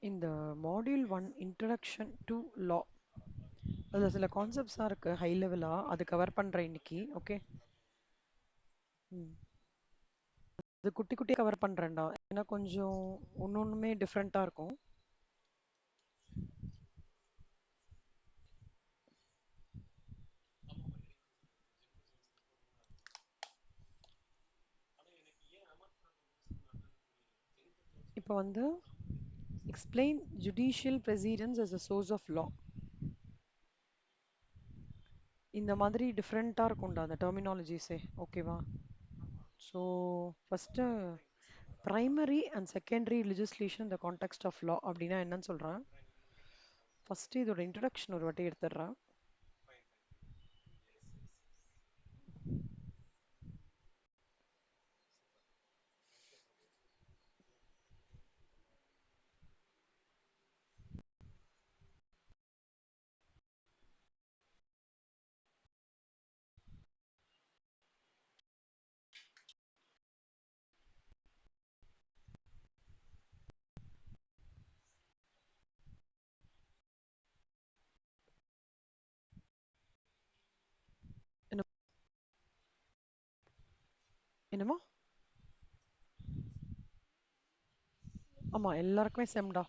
இந்த module one introduction to லா அதில் சில கான்செப்ட்ஸாக இருக்கு ஹை லெவலாக அது கவர் பண்ணுறேன் இன்னைக்கு. ஓகே. ம். அது குட்டி குட்டியாக கவர் பண்ணுறேன்டா, ஏன்னா கொஞ்சம் ஒன்று ஒன்றுமே டிஃப்ரெண்ட்டாக இருக்கும். இப்போ வந்து explain judicial precedence as a source of law. இந்த மாதிரி டிஃப்ரெண்ட்டாக இருக்கும்டா அந்த டெர்மினாலஜிஸே. ஓகேவா? So first primary and secondary legislation இந்த கான்டெக்ட் ஆஃப் லா அப்படின்னா என்னன்னு சொல்கிறேன். ஃபஸ்ட்டு இதோட இன்ட்ரடக்ஷன் ஒரு வாட்டி எடுத்துடுறேன். என்ன என்னமோ ஆமாம், எல்லாருக்குமே செம்டா.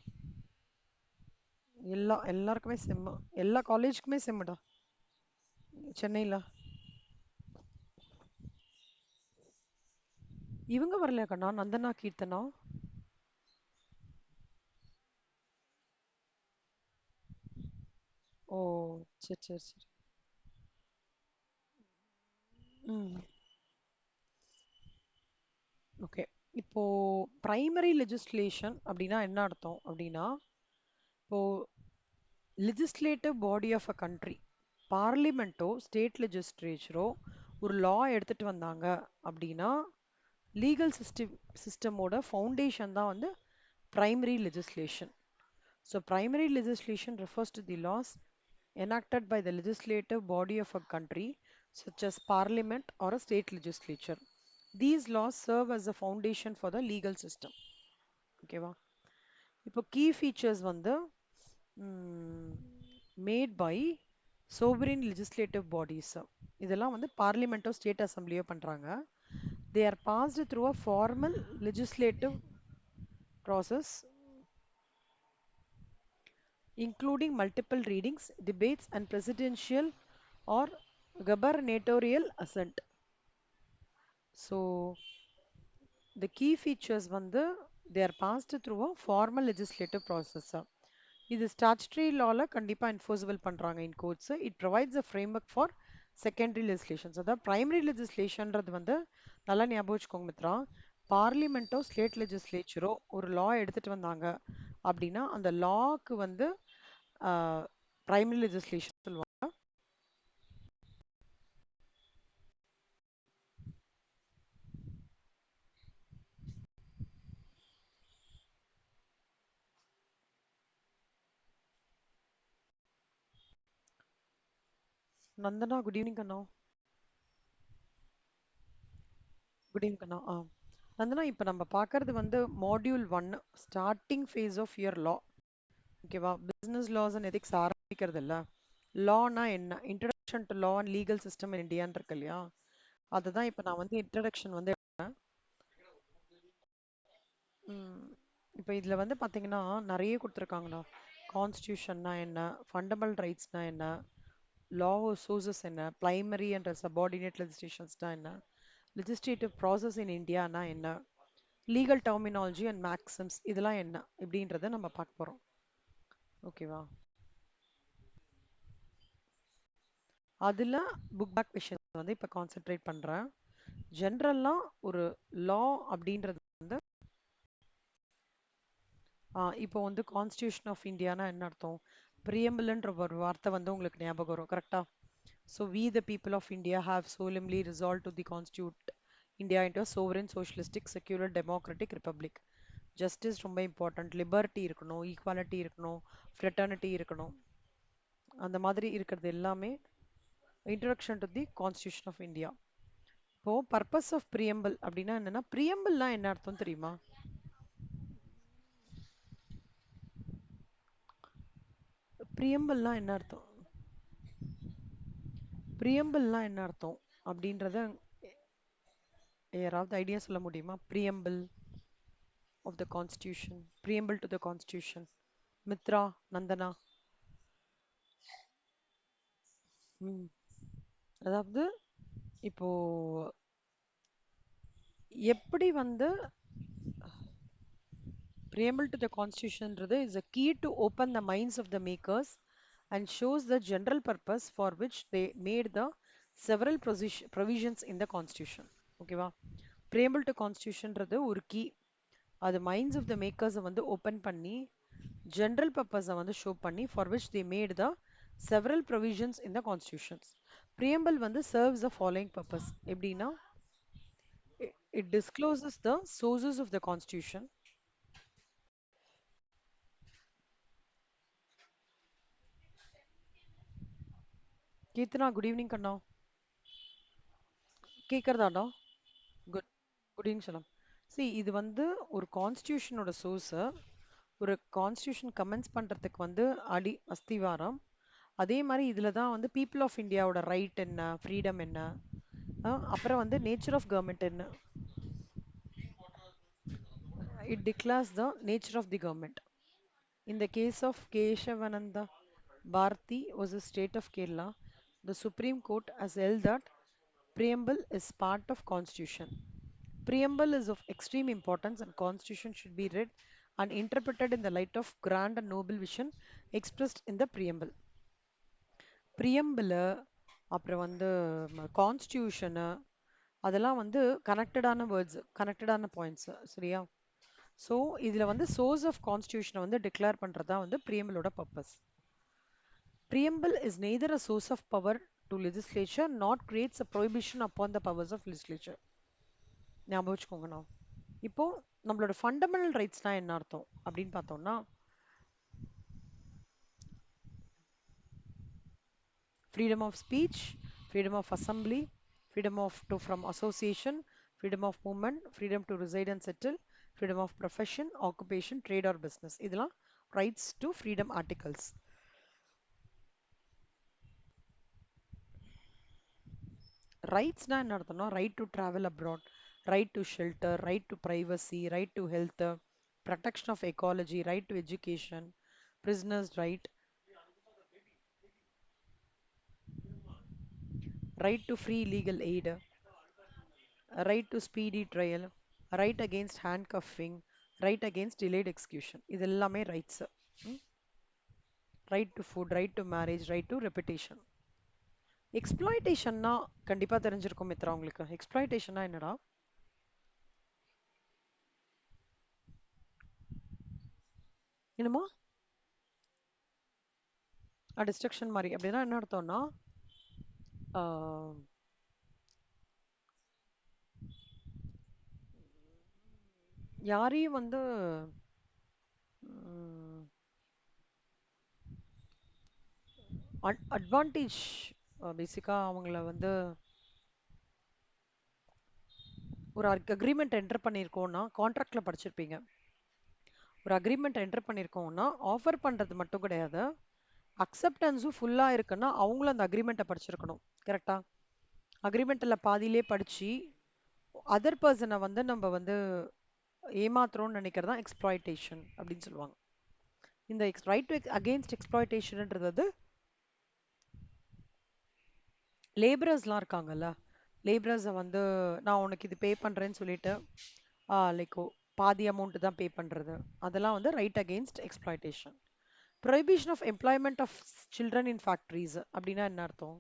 எல்லாருக்குமே செம்மு. எல்லா காலேஜுக்குமே செம்முடா சென்னையில். இவங்க வரலையா கண்ணா, நந்தனா கீர்த்தனா? ஓ, சரி சரி சரி. ம். ஓகே. இப்போ பிரைமரி லெஜிஸ்லேஷன் அப்படின்னா என்ன அர்த்தம் அப்படின்னா, இப்போ legislative body of a country, பார்லிமெண்ட்டோ ஸ்டேட் லெஜிஸ்லேச்சரோ ஒரு லா எடுத்துட்டு வந்தாங்க அப்படின்னா, லீகல் சிஸ்டமோட ஃபவுண்டேஷன் தான் வந்து primary legislation. So primary legislation refers to the laws enacted by the legislative body of a country, such as parliament or a state legislature. These laws serve as a foundation for the legal system. ஓகேவா? இப்போ key features வந்து made by sovereign legislative bodies. இதெல்லாம் வந்து பார்லிமெண்ட்டோ state அசம்பிளியோ பண்ணுறாங்க. They are passed through a formal legislative process, including multiple readings, debates, and presidential or gubernatorial assent. So the key features வந்து they are passed through a formal legislative process. இது statutory லால கண்டிப்பாக enforceable பண்ணுறாங்க in courts. It provides a framework for secondary legislations. அதாவது primary லெஜிஸ்லேஷன்றது வந்து நல்லா ஞாபகம் வச்சுக்கோங்க மித்ரா. பார்லிமெண்ட்டோ ஸ்டேட் லெஜிஸ்லேச்சரோ ஒரு லா எடுத்துட்டு வந்தாங்க அப்படின்னா அந்த லாக்கு வந்து பிரைமரி லெஜிஸ்லேஷன் சொல்லுவாங்க. நந்தனா, குட் ஈவினிங் கண்ணா. குட் ஈவினிங் கண்ணா. நந்தனா, இப்போ நம்ம பார்க்கறது வந்து module one, starting phase of your law. ஓகேவா? பிஸ்னஸ் லாஸ் அண்ட் எதிக்ஸ் ஆரம்பிக்கிறது இல்லை. லானா என்ன, introduction to law and legal system in இந்தியான்னு இருக்கு இல்லையா? அதுதான் இப்போ நான் வந்து இன்ட்ரடக்ஷன் வந்து இப்போ இதில் வந்து பார்த்தீங்கன்னா நிறைய கொடுத்துருக்காங்கண்ணா. கான்ஸ்டியூஷன்னா என்ன, ஃபண்டமெண்டல் ரைட்ஸ்னா என்ன, லா சோர்சஸ் என்ன, பிரைமரி அண்ட் சபார்டினேட் லெஜிஸ்லேஷன்ஸ்னா என்ன, லெஜிஸ்லேட்டிவ் ப்ராசஸ் இன் இந்தியானா என்ன, லீகல் டெர்மினாலஜி அண்ட் மேக்ஸிம்ஸ் இதெல்லாம் என்ன இப்படின்றத நம்ம பார்க்க போகிறோம். ஓகேவா? அதில் புக் பேக் கொஷின்ஸ் வந்து இப்போ கான்சென்ட்ரேட் பண்ணுறேன். ஜென்ரலாக ஒரு லா அப்படின்றது வந்து இப்போ வந்து கான்ஸ்டியூஷன் ஆஃப் இந்தியானா என்ன அர்த்தம்? பிரியம்பிள்ன்ற ஒரு வார்த்தை வந்து உங்களுக்கு ஞாபகம் வரும், கரெக்டா? So we the people of India have solemnly resolved to the constitute India into a sovereign, socialistic, secular, democratic republic. Justice ரொம்ப இம்பார்ட்டன்ட், லிபர்ட்டி இருக்கணும், ஈக்குவாலிட்டி இருக்கணும், ஃப்ரெட்டர்னிட்டி இருக்கணும். அந்த மாதிரி இருக்கிறது எல்லாமே introduction to the constitution of India. இப்போ purpose of preamble அப்படின்னா என்னன்னா, பிரியம்பிள்னா என்ன அர்த்தம் தெரியுமா? ப்ரியம்பிள்லாம் என்ன அர்த்தம்? ப்ரியம்பிள்லாம் என்ன அர்த்தம் அப்படின்றத யாராவது ஐடியா சொல்ல முடியுமா? Preamble of the constitution, preamble to the constitution. Mithra, Nandana. ம். அதாவது இப்போ எப்படி வந்து preamble to the constitutionன்றது is a key to open the minds of the makers and shows the general purpose for which they made the several provisions in the constitution. ஓகேவா? preamble to constitutionன்றது ஒரு key. அது minds of the மேக்கர்ஸை வந்து open பண்ணி general பர்பஸை வந்து show பண்ணி for which they made the several provisions in the constitutions. Preamble வந்து serves the following purpose எப்படின்னா, it discloses the sources of the constitution. Keerthana, good evening கண்ணா. கேட்கறதாடா? Good good evening சொல்லலாம். See, இது வந்து ஒரு கான்ஸ்டியூஷனோட சோர்ஸை ஒரு கான்ஸ்டியூஷன் கமெண்ட்ஸ் பண்ணுறதுக்கு வந்து அஸ்திவாரம். அதே மாதிரி இதில் தான் வந்து பீப்புள் ஆஃப் இந்தியாவோட ரைட் என்ன, ஃப்ரீடம் என்ன, அப்புறம் வந்து நேச்சர் ஆஃப் கவர்மெண்ட் என்ன. It declares the nature of the government. In the case of Keshavananda Bharati was a state of Kerala, the Supreme Court has held that preamble is part of constitution. Preamble is of extreme importance and constitution should be read and interpreted in the light of grand and noble vision expressed in the preamble. Preamble அப்புறம் வந்து constitution அதெல்லாம் வந்து கனெக்டடான words, கனெக்டடான points. சரியா? So இதில் வந்து source of கான்ஸ்டியூஷனை வந்து declare பண்ணுறது தான் வந்து ப்ரியம்பிளோட purpose. Preamble is neither a source of power to legislature not creates a prohibition upon the powers of legislature. ஞாபகம் வச்சுக்கோங்கண்ணா. இப்போ நம்மளோட ஃபண்டமெண்டல் ரைட்ஸ்னா என்ன அர்த்தம் அப்படின்னு பார்த்தோம்னா, freedom of speech, freedom of assembly, freedom of to from association, freedom of movement, freedom to reside and settle, freedom of profession, occupation, trade or business. இதெல்லாம் rights to freedom articles. ரைட்ஸ்னா என்ன அர்த்தம்னா, right to travel abroad, right to shelter, right to privacy, right to health, protection of ecology, right to education, prisoners' right to free legal aid, right to speedy trial, right against handcuffing, right against delayed execution. இது எல்லாமே rights. Right to food, right to marriage, right to reputation. எக்ஸ்ப்ளாய்டேஷன்னா கண்டிப்பா தெரிஞ்சிருக்கும் மித்ரா உங்களுக்கு. எக்ஸ்ப்ளாய்டேஷன்னா என்னடா? என்னமோ destruction மாதிரி. அப்படின்னா என்ன அர்த்தம்னா, ஆஹ், யாரையும் வந்து அட்வான்டேஜ், பேசிக்காக அவங்கள வந்து ஒரு அக்ரிமெண்ட் என்டர் பண்ணியிருக்கோம்னா, கான்ட்ராக்டில் படிச்சிருப்பீங்க. ஒரு அக்ரிமெண்ட் என்டர் பண்ணியிருக்கோம்னா ஆஃபர் பண்ணுறது மட்டும் கிடையாது, அக்செப்டன்ஸும் ஃபுல்லாக இருக்குன்னா அவங்களும் அந்த அக்ரிமெண்ட்டை படிச்சிருக்கணும். கரெக்டா? அக்ரிமெண்ட்டில் பாதியிலே படித்து அதர் பர்சனை வந்து நம்ம வந்து ஏமாத்துறோம்னு நினைக்கிறது தான் எக்ஸ்ப்ளாய்டேஷன் அப்படின்னு சொல்லுவாங்க. இந்த ரைட் டு அகெயின்ஸ்ட் எக்ஸ்ப்ளாய்டேஷன்ன்றது லேபரர்ஸ்லாம் இருக்காங்கல்ல, லேபரர்ஸை வந்து நான் உனக்கு இது பே பண்ணுறேன்னு சொல்லிட்டு லைக் பாதி அமௌண்ட் தான் பே பண்ணுறது, அதெல்லாம் வந்து right against exploitation. Prohibition of employment of children in factories அப்படின்னா என்ன அர்த்தம்?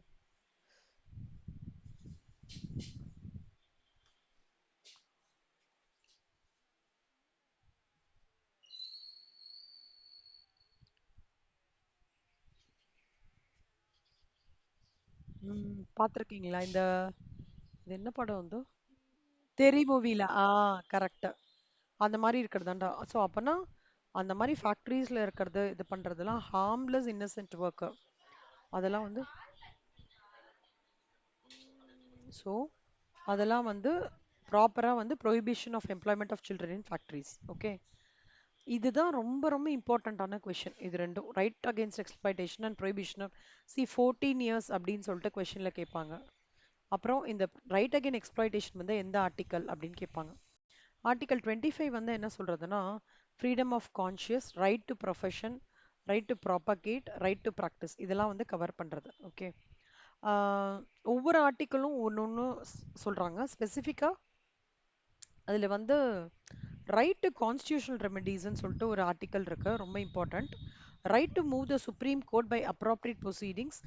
பார்த்துருக்கீங்களா இந்த, இது என்ன படம் வந்து, தெரி மூவில? கரெக்ட். அந்த மாதிரி இருக்கிறதாண்டா. ஸோ அப்போனா அந்த மாதிரி ஃபேக்ட்ரிஸில் இருக்கிறது, இது பண்ணுறதுலாம் ஹார்ம்லெஸ் இன்னசென்ட் ஒர்க்கு. அதெல்லாம் வந்து ஸோ அதெல்லாம் வந்து ப்ராப்பராக வந்து prohibition of employment of children in factories. Okay. இதுதான் ரொம்ப ரொம்ப இம்பார்ட்டண்ட்டான கொஷின் இது ரெண்டும். Right against exploitation and prohibition சி 14 இயர்ஸ் அப்படின்னு சொல்லிட்டு கொஷின்ல கேட்பாங்க. அப்புறம் இந்த ரைட் அகைன் எக்ஸ்ப்ளாய்டேஷன் வந்து எந்த ஆர்டிக்கல் அப்படின்னு கேட்பாங்க. ஆர்டிகல் 25 வந்து என்ன சொல்றதுன்னா, freedom of conscious, right to profession, right to propagate, right to practise இதெல்லாம் வந்து கவர் பண்றது. ஓகே. ஒவ்வொரு ஆர்டிக்கலும் ஒன்று ஒன்று சொல்றாங்க ஸ்பெசிஃபிக்காக. அதில் வந்து ரைட் டு கான்ஸ்டியூஷனல் ரெமெடிஸ்ன்னு சொல்லிட்டு ஒரு ஆர்டிக்கல் இருக்கு, ரொம்ப important. Right to move the supreme court by appropriate proceedings.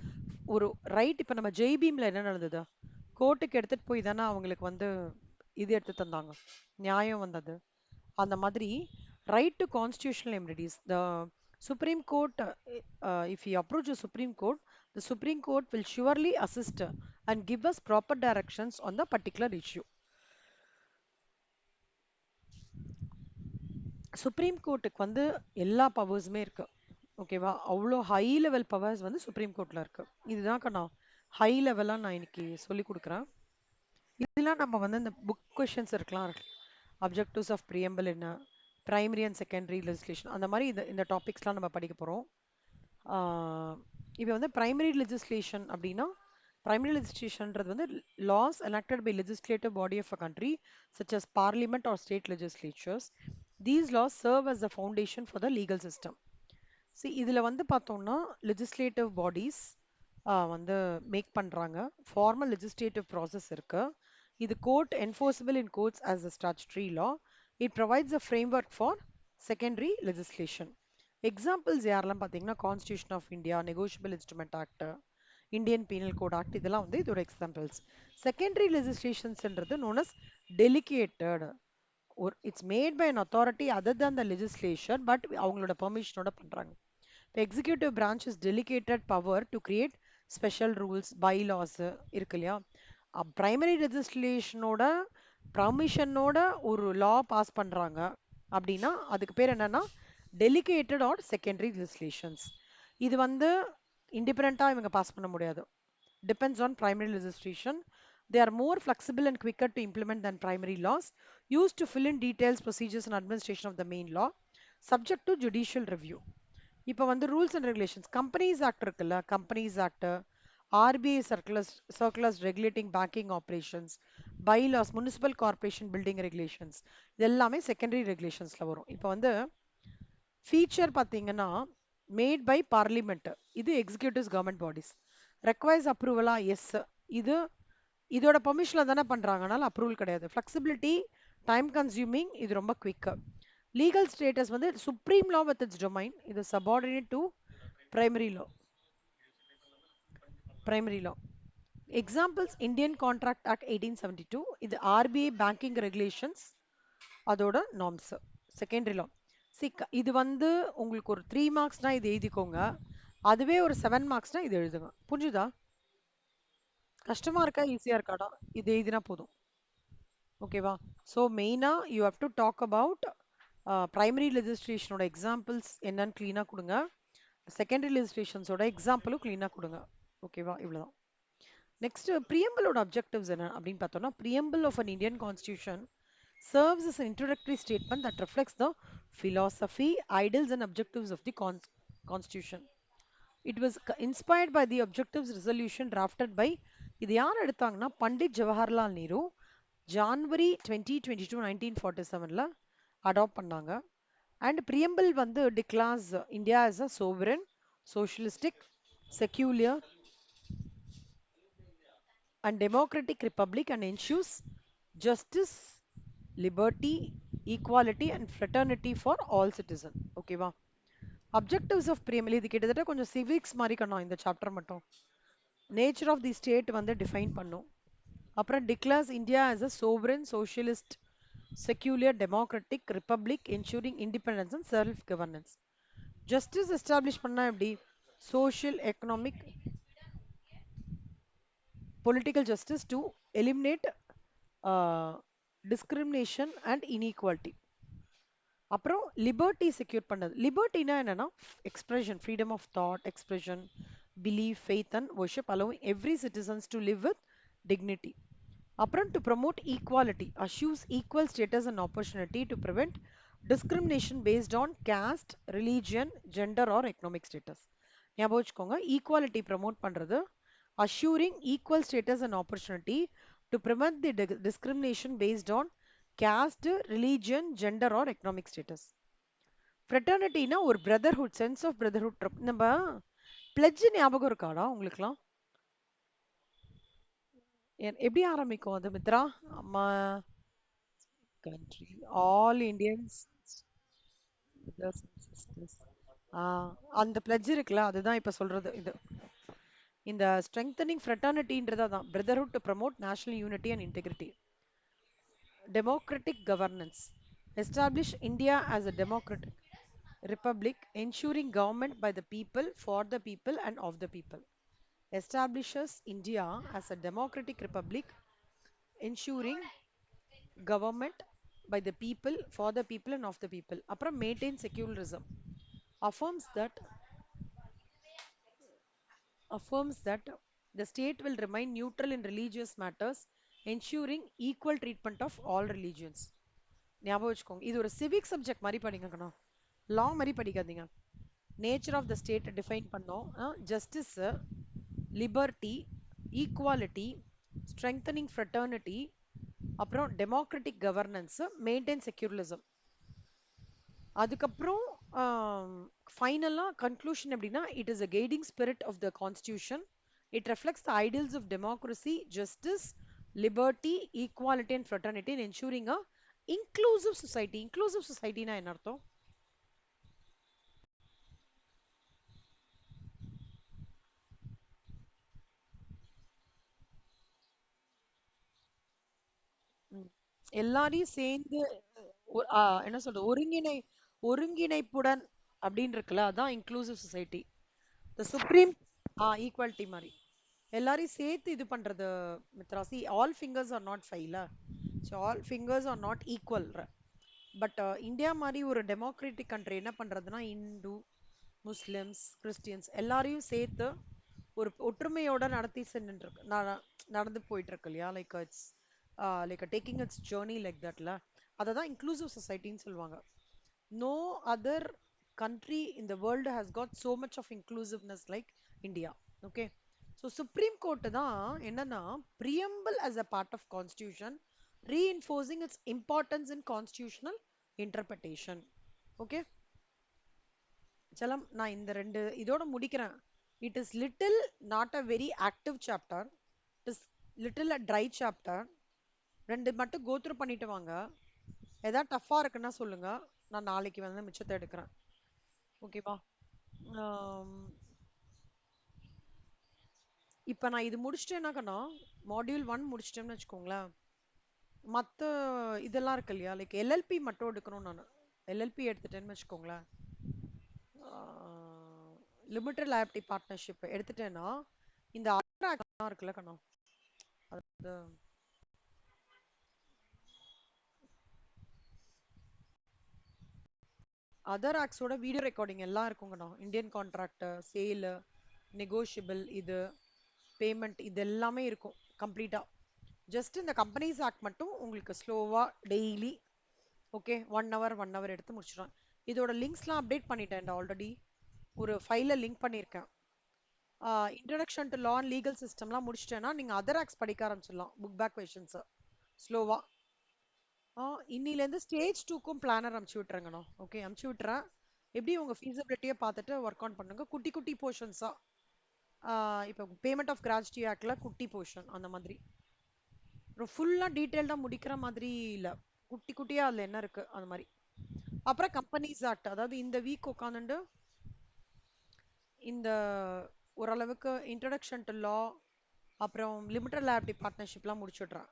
ஒரு ரைட், இப்போ நம்ம ஜெய்பீம்ல என்ன நடந்தது, கோர்ட்டுக்கு எடுத்துட்டு போய் தானே அவங்களுக்கு வந்து இது எடுத்து தந்தாங்க, நியாயம் வந்தது. அந்த மாதிரி right to constitutional remedies, the supreme court, if you approach the supreme court, the supreme court will surely assist and give us proper directions on the particular issue. Supreme கோர்ட்டுக்கு வந்து எல்லா பவர்ஸுமே இருக்கு. ஓகேவா, அவ்வளோ ஹை லெவல் பவர்ஸ் வந்து supreme கோர்ட்ல இருக்கு. இதுதான் நான் ஹை லெவலா நான் இன்னைக்கு சொல்லி கொடுக்குறேன். இதெல்லாம் நம்ம வந்து இந்த புக் கொஷின்ஸ் இருக்கலாம். அப்ஜெக்டிவ்ஸ் ஆஃப் ப்ரியம்பிள் என்ன, பிரைமரி அண்ட் செகண்டரி லெஜிஸ்லேஷன், அந்த மாதிரி இந்த டாபிக்ஸ்லாம் நம்ம படிக்க போகிறோம். இப்போ வந்து பிரைமரி லெஜிஸ்லேஷன் அப்படின்னா, பிரைமரி லெஜிஸ்லேஷன்ன்றது வந்து laws enacted by legislative body of a country such as parliament or state legislatures. These laws serve as the foundation for the legal system. See, இதில் வந்து பார்த்தோம்னா legislative bodies வந்து மேக் பண்ணுறாங்க. Formal legislative process இருக்கு. இது court enforceable in courts as a statutory law. It provides a framework for secondary legislation. Examples யாரெல்லாம் பார்த்தீங்கன்னா, constitution of India, negotiable instrument act, Indian penal code act, இதெல்லாம் வந்து இதோட examples. Secondary லெஜிஸ்லேஷன்ஸ்ன்றது known as delegated, ஒரு it's made by an authority other than the legislation, but அவங்களோட பெர்மிஷனோட பண்றாங்க. இப்போ executive branch is delegated power to create special rules, bylaws இருக்கு இல்லையா. பிரைமரி லெஜிஸ்லேஷனோட பர்மிஷனோட ஒரு லா பாஸ் பண்றாங்க அப்படின்னா அதுக்கு பேர் என்னன்னா டெலிகேட்டட் ஆர் செகண்டரி லெஜிஸ்லேஷன்ஸ். இது வந்து இண்டிபெண்டா இவங்க பாஸ் பண்ண முடியாது. Depends on primary legislation. They are more flexible and quicker to implement than primary laws, used to fill in details, procedures, and administration of the main law, subject to judicial review. இப்போ வந்து rules and regulations, companies act இருக்குல்ல, companies act, RBI circulars regulating banking operations, bylaws, municipal corporation building regulations, இது எல்லாமே secondary ரெகுலேஷன்ஸ்ல வரும். இப்போ வந்து feature பார்த்தீங்கன்னா, மேட் பை பார்லிமெண்ட், இது எக்ஸிக்யூட்டிவ்ஸ் கவர்மெண்ட் பாடிஸ். ரெக்வைர்ஸ் அப்ரூவலா, எஸ். இது இதோட பெர்மிஷன்ல தானே பண்றாங்க, அதனால அப்ரூவல் கிடையாது. ஃபிளெக்சிபிலிட்டி, டைம் கன்சியூமிங், இது ரொம்ப குவிக். லீகல் ஸ்டேட்டஸ் வந்து supreme law with its domain, இது subordinate to primary law. Primary law examples, Indian contract act 1872, இது ஆர்பிஐ பேங்கிங் ரெகுலேஷன்ஸ் அதோட நார்ம்ஸ். செகண்டரி லா இது வந்து உங்களுக்கு ஒரு 3 மார்க்ஸ்னா இது எழுதிக்கோங்க, அதுவே ஒரு 7 மார்க்ஸ்னா இது எழுதுங்க. புரிஞ்சுதா? கஷ்டமா இருக்கா ஈஸியா இருக்காடா? இது எழுதினா போதும். ஓகேவா? ஸோ மெயினா you have to talk about primary லெஜிஸ்லேஷனோட எக்ஸாம்பிள்ஸ் என்னன்னு கிளீனா கொடுங்க, செகண்டரி லெஜிஸ்லேஷன்ஸோட எக்ஸாம்பிளும் கிளீனா கொடுங்க. ஓகேவா? இவ்வளவுதான். நெக்ஸ்ட், பிரியம்பிளோட அப்ஜெக்டிவ்ஸ் என்ன அப்படின்னு பார்த்தோம்னா, preamble of an Indian constitution serves as an introductory statement that reflects the philosophy, ideals, and objectives of the Constitution. It was inspired by the objectives resolution drafted by, இது யார் எடுத்தாங்கன்னா, Pandit Jawaharlal Nehru, January 2022 1947ல adapt பண்ணாங்க. And preamble வந்து டிக்ளார்ஸ் India as a sovereign, socialistic, secular and democratic republic and ensures justice, liberty, equality and fraternity for all citizens. ஓகேவா? Objectives of preamble, இது கிட்டத்தட்ட கொஞ்சம் civics மாதிரி கண்ணோம் இந்த சாப்டர் மட்டும். நேச்சர் ஆஃப் தி ஸ்டேட் வந்து டிஃபைன் பண்ணும். அப்புறம் declares India as a sovereign, socialist, secular, democratic republic ensuring independence and self governance. Justice establish பண்ணா எப்படி? Social, economic, political justice to eliminate discrimination and inequality. அப்புறம் liberty secure பண்ணது. லிபர்ட்டினா என்னன்னா expression, freedom of thought, expression, belief, faith and worship allowing every citizens to live with dignity. அப்புறம் to promote equality, அஷ்யூஸ் equal status and opportunity to prevent discrimination based on caste, religion, gender or economic status. ஞாபகம் வச்சுக்கோங்க. Equality promote பண்றது, assuring equal status and opportunity to prevent the discrimination based on caste, religion, gender or economic status. ஃப்ரெட்டர்னிட்டினா ஒரு brotherhood, sense of brotherhood. நம்ம fledged ஞாபகம் இருக்காடா உங்களுக்குலாம்? எப்படி ஆரம்பிக்கும் அது மித்ரா? அம்மா country, all Indians, brothers and sisters. அந்த பிளட்ஜ் இருக்குல்ல, அதுதான் இப்ப சொல்றது. இந்த ஸ்ட்ரெங்தனிங் ஃப்ரெட்டர்னிட்டின்றது அதான், brotherhood to promote national unity and integrity. Democratic governance, establish India as a democratic republic ensuring government by the people, for the people and of the people. Establishes India as a democratic republic ensuring government by the people, for the people and of the people. அப்புறம் maintain secularism, affirms that the state will remain neutral in religious matters, ensuring equal treatment of all religions. ஞாபகம் வச்சுக்கோங்க. இது ஒரு civic subject மாதிரி படிக்கணும், law மாதிரி படிக்காதீங்க. Nature of the state define பண்ணோம். Justice, liberty, equality, strengthening fraternity, அப்புறம் டெமோக்ராட்டிக் கவர்னன்ஸ், மெயின்டைன் செக்யூரலிசம். அதுக்கப்புறம் ஃபைனலா கன்க்ளூஷன் எப்படின்னா, it is a guiding spirit of the constitution. It reflects the ideals of democracy, justice, liberty, equality and fraternity in ensuring a inclusive society. Inclusive சொசைட்டினா என்ன அர்த்தம்? எல்லாரையும் சேர்ந்து என்ன சொல்றது, ஒருங்கிணைப்புடன் அப்படின்னு இருக்குல்ல, அதான் inclusive society. The supreme equality மாதிரி எல்லாரையும் சேர்த்து இது பண்றது Mithra. See, all fingers are not ஃபைவ்ல, so all fingers are not equal. But India மாதிரி ஒரு டெமோக்ராட்டிக் கண்ட்ரி என்ன பண்றதுன்னா, இந்து, முஸ்லிம்ஸ், கிறிஸ்டியன்ஸ் எல்லாரையும் சேர்த்து ஒரு ஒற்றுமையோட நடத்தி சென்று நடந்து போயிட்டு இருக்கு இல்லையா, like it's like taking its journey like தட்ல, அதை தான் இன்க்ளூசிவ் சொசைட்டின்னு சொல்லுவாங்க. No other country in the world has got so much of inclusiveness like India. Okay, so Supreme Court தான் என்னன்னா, preamble as a part of constitution, reinforcing its importance in constitutional interpretation. Okay, சலம், நான் இந்த ரெண்டு இதோட முடிக்கிறேன். It is little not a very active chapter, it is little a dry chapter. ரெண்டு மட்டும் go through பண்ணிட்டு வாங்க. ஏதாவது டஃபா இருக்குன்னா சொல்லுங்க, நான் நாளைக்கு வந்து மிச்சத்தை எடுக்கிறேன். ஓகேவா? இப்போ நான் இது முடிச்சிட்டேன்னாக்கண்ணா, மாடியூல் 1 முடிச்சிட்டேன்னு வச்சுக்கோங்களேன், மற்ற இதெல்லாம் இருக்கு இல்லையா, லைக் எல்எல்பி மட்டும் எடுக்கணும். நான் எல்எல்பி எடுத்துட்டேன்னு வச்சுக்கோங்களேன், லிமிட்டட் லைபிலிட்டி பார்ட்னர்ஷிப் எடுத்துட்டேன்னா, இந்த அதர் இருக்குல்ல கண்ணா, அது அதர் ஆக்ட்ஸோட வீடியோ ரெக்கார்டிங் எல்லாம் இருக்குங்கண்ணா. இந்தியன் கான்ட்ராக்ட், சேல், நெகோஷியபிள், இது பேமெண்ட், இது எல்லாமே இருக்கும் கம்ப்ளீட்டா. ஜஸ்ட் இந்த கம்பெனிஸ் ஆக்ட் மட்டும் உங்களுக்கு ஸ்லோவா டெய்லி, ஓகே, 1 hour எடுத்து முடிச்சிடும். இதோட லிங்க்ஸ்லாம் அப்டேட் பண்ணிட்டேன் ஆல்ரெடி, ஒரு ஃபைல லிங்க் பண்ணியிருக்கேன். Introduction to law and legal சிஸ்டம்லாம் முடிச்சிட்டேன்னா நீங்க அதர் ஆக்ட்ஸ் படிக்க ஆரம்பிச்சிடலாம், புக் பேக் கொஷின்ஸ் ஸ்லோவா. இன்னிலேருந்து ஸ்டேஜ் 2க்கும் பிளானர் அமுச்சு விட்டுறேங்கண்ணா. ஓகே, அமுச்சு விட்டுறேன். எப்படி உங்க ஃபீஸிபிலிட்டியை பார்த்துட்டு ஒர்க் ஆன் பண்ணுங்க, குட்டி குட்டி போர்ஷன்ஸா. இப்போ பேமெண்ட் ஆஃப் கிராஜுட்டி ஆக்ட்ல குட்டி போர்ஷன் அந்த மாதிரி, ஃபுல்லா டீட்டெயில்டா முடிக்கிற மாதிரி இல்ல, குட்டி குட்டியா அதுல என்ன இருக்கு அந்த மாதிரி. அப்புறம் கம்பெனிஸ் ஆக்ட், அதாவது இந்த வீக் உட்காந்துட்டு இந்த ஓரளவுக்கு இன்ட்ரடக்ஷன் டு லா, அப்புறம் லிமிட்டட் லைபிலிட்டி பார்ட்னர்ஷிப்லாம் முடிச்சுடுறேன்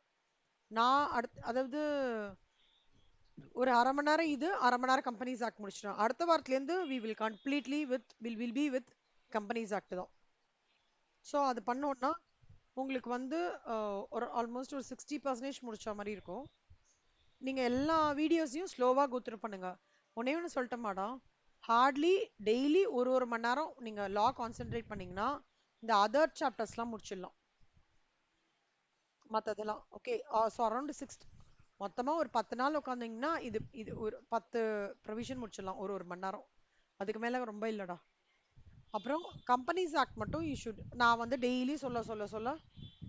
நான். அடுத்து அதாவது ஒரு அரை மணி நேரம் இது, அரை மணி நேரம் கம்பெனிஸ் ஆக்ட் முடிச்சிட்டோம். அடுத்த வாரத்துலேருந்து we will completely will be with companies act தான். ஸோ அது பண்ணோன்னா உங்களுக்கு வந்து ஒரு ஆல்மோஸ்ட் ஒரு 60% முடிச்ச மாதிரி இருக்கும். நீங்க எல்லா வீடியோஸையும் ஸ்லோவா கோத்ரூ பண்ணுங்க. ஒன்னே ஒன்று சொல்லட்டோமாடா, ஹார்ட்லி டெய்லி ஒரு மணி நேரம் நீங்க லா கான்சென்ட்ரேட் பண்ணீங்கன்னா இந்த அதர் சாப்டர்ஸ்லாம் முடிச்சிடலாம் மற்றதெல்லாம். ஓகே, ஸோ அரௌண்ட் 6 மொத்தமா ஒரு 10 நாள் உட்காந்தீங்கன்னா இது இது ஒரு 10 ப்ரொவிஷன் முடிச்சிடலாம் ஒரு ஒரு மணி நேரம். அதுக்கு மேல ரொம்ப இல்லடா. அப்புறம் கம்பெனிஸ் ஆக்ட் மட்டும் யூ ஷுட் நான் வந்து டெய்லி சொல்ல சொல்ல சொல்ல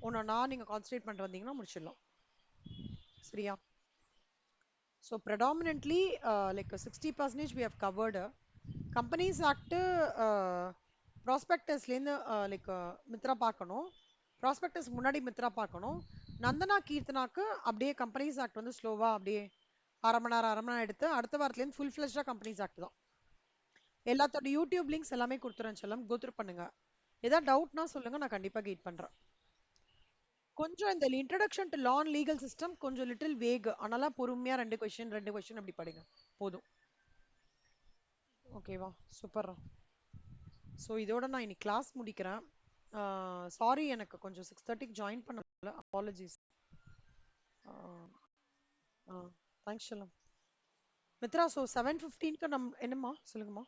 ஒன்னொன்னா நீங்க கான்சன்ட்ரேட் பண்ணிட்டு வந்தீங்கன்னா முடிச்சிடலாம். சரியா? So predominantly like 60% we have covered. Companies act ப்ராஸ்பெக்டஸ்லேருந்து லைக் மித்ரா பார்க்கணும். ப்ராஸ்பெக்டஸ் முன்னாடி மித்ரா பார்க்கணும். நந்தனா கீர்த்தனாக்கு அப்படியே கம்பெனிஸ் ஆக்ட் வந்து ஸ்லோவா அப்படியே அரை மணி நேரம் எடுத்து அடுத்த வாரத்துலேருந்து ஃபுல் ஃபிளஷ்டா கம்பெனிஸ் ஆக்ட் தான். எல்லாத்தோட யூடியூப் லிங்க்ஸ் எல்லாமே கொடுத்துறேன் செல்லம், கோத்ரூ பண்ணுங்க. ஏதாவது டவுட்னா சொல்லுங்க, நான் கண்டிப்பா கைட் பண்றேன். கொஞ்சம் இந்த introduction to law and legal system கொஞ்சம் லிட்டில் வேக், அதனால பொறுமையா ரெண்டு கொஸ்டின் அப்படி படிங்க போதும். ஓகேவா? சூப்பர். ஸோ இதோட நான் இன்னைக்கு கிளாஸ் முடிக்கிறேன். சாரி, எனக்கு கொஞ்சம் 6:30க்கு ஜாயின் பண்ண முடியல, அப்பாலஜிஸ். தேங்க்ஸ் செல்லம். மித்ரா, ஸோ 7:15க்கு என்னம்மா சொல்லுங்கம்மா.